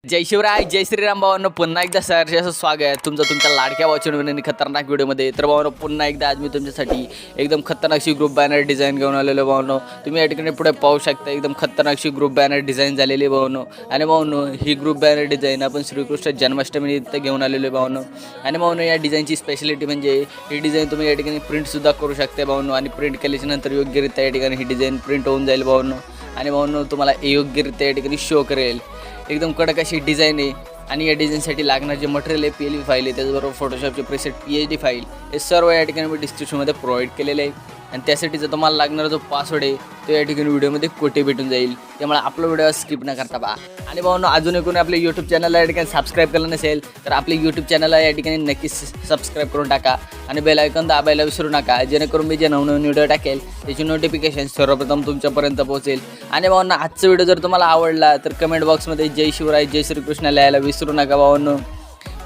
जय शिवराय जय श्रीराम भावांनो, पुन्हा एकदा सहर्ष स्वागत तुमचं तुमच्या लाडक्या वाचन आणि खतरनाक व्हिडिओमध्ये। तर भावांनो, पुन्हा एकदा आज मी तुमच्यासाठी एकदम खतरनाकशी ग्रुप बॅनर डिझाईन घेऊन आलेलो भावांनो। तुम्ही या ठिकाणी पुढे पाहू शकता, एकदम खतरनाकशी ग्रुप बॅनर डिझाईन झालेली भावांनो। आणि भावांनो, ही ग्रुप बॅनर डिझाईन आपण श्रीकृष्ण जन्माष्टमी निमित्त घेऊन आलेलो भावांनो। आणि भावांनो, या डिझाईनची स्पेशालिटी म्हणजे ही डिझाईन तुम्ही या ठिकाणी प्रिंटसुद्धा करू शकता भावांनो। आणि प्रिंट केल्याच्यानंतर योग्यरित्या या ठिकाणी ही डिझाईन प्रिंट होऊन जाईल भावांनो। आणि भावांनो, तुम्हाला योग्यरित्या या ठिकाणी शो करेल। एकदम कडक अशी डिझाईन आहे। आणि या डिझाईनसाठी लागणारे जे मटेरियल आहे PLALIST फाईल आहे, त्याचबरोबर फोटोशॉपचे प्रीसेट PSD फाईल हे सर्व या ठिकाणी मी डिस्क्रिप्शनमध्ये प्रोव्हाइड केलेले आहे। आणि त्यासाठी जर तुम्हाला लागणारा जो पासवर्ड आहे तो या ठिकाणी व्हिडिओमध्ये कोठे भेटून जाईल, त्यामुळे आपला व्हिडिओ स्किप न करता पहा। आणि भावांनो, अजून कोणी आपल्या यूट्यूब चॅनलला या ठिकाणी सबस्क्राईब केलं नसेल तर आपल्या यूट्यूब चॅनलला या ठिकाणी नक्कीच सबस्क्राईब करून टाका आणि बेल आयकॉन दाबायला विसरू नका, जेणेकरून मी जे नवनवीन व्हिडिओ टाकेल त्याची नोटिफिकेशन सर्वप्रथम तुमच्यापर्यंत पोहोचेल। आणि भावांनो, आजचा व्हिडिओ जर तुम्हाला आवडला तर कमेंट बॉक्समध्ये जय शिवराय जय श्रीकृष्ण लिहायला विसरू नका भावांनो।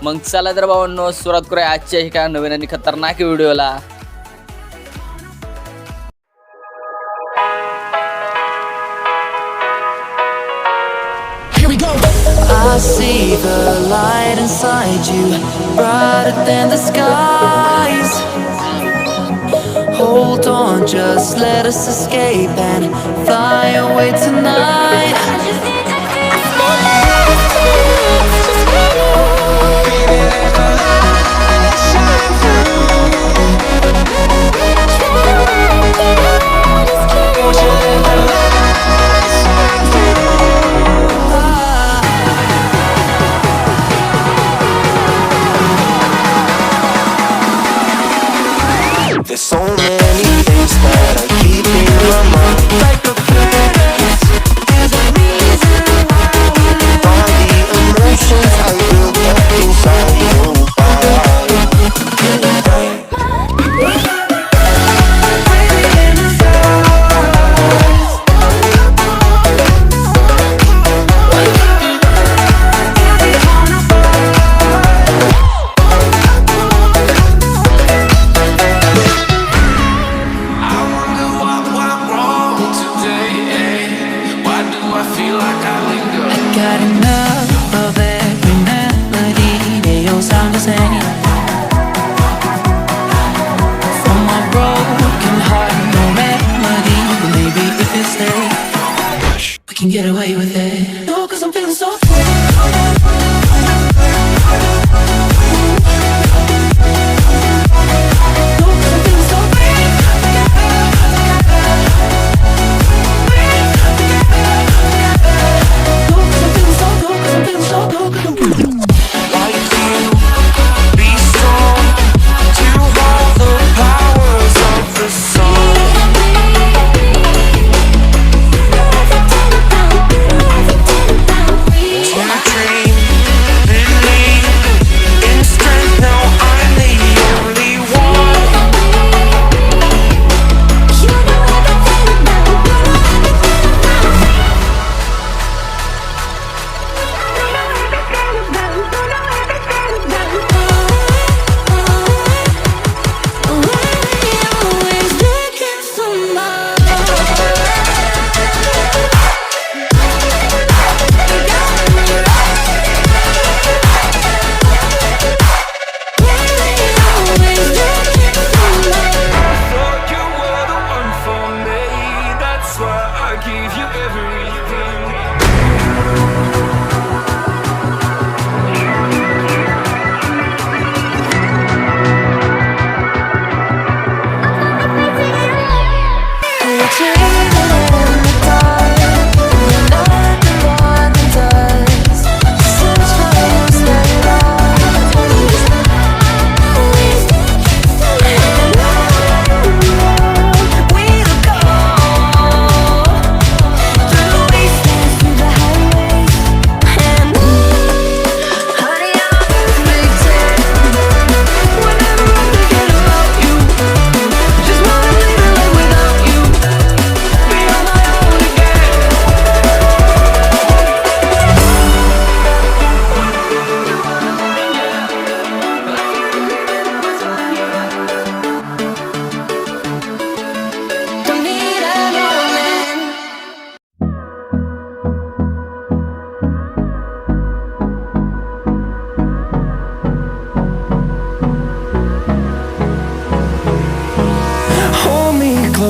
मग चला तर भावांनो, सुरुवात करूया आजच्या एका नवीन आणि खतरनाक व्हिडिओला। I see the light inside you, brighter than the skies. Hold on, just let us escape and fly away tonight. There's so many things that I keep in my mind, like a place. There's a reason why all the emotions I built up inside you. Got enough of every melody, they all sound the same. From my broken heart, no remedy, but maybe if you stay, we can get away with it. No, 'cause I'm feeling so free.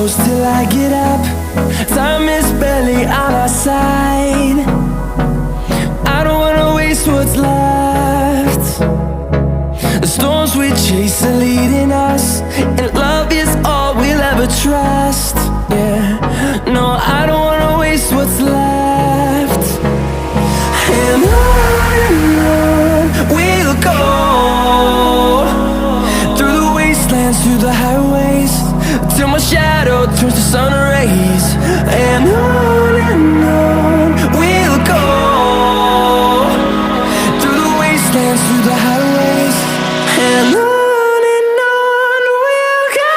close till I get up. Time is barely on our side. I don't wanna waste what's left. The storms we chase are leading us, and love is all we'll ever trust. Yeah, no, I don't wanna waste what's left. And on we'll go, through the wastelands, through the highways, till my shadow turns to sun rays. And on we'll go, through the wastelands, through the highways, and on we'll go.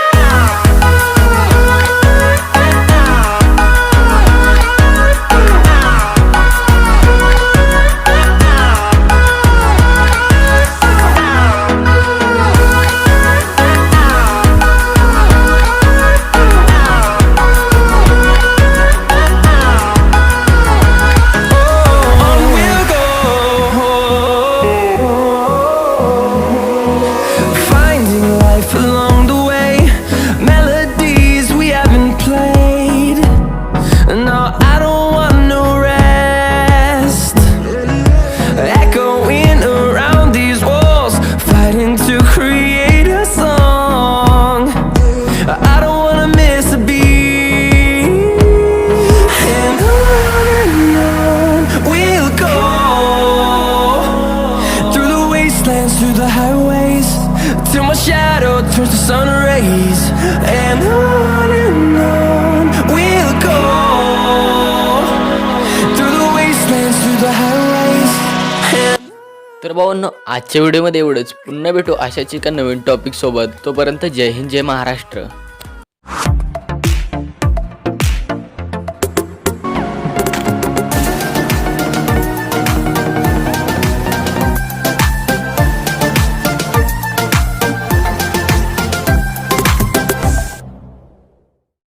Through the highways, till my shadow turns to sun rays. And on we'll go, through the wastelands, through the highways. तर भावांनो, आजच्या व्हिडिओमध्ये एवढंच. पुन्हा भेटू अशाच एका नवीन topic सोबत. तोपर्यंत जय हिंद, जय महाराष्ट्र.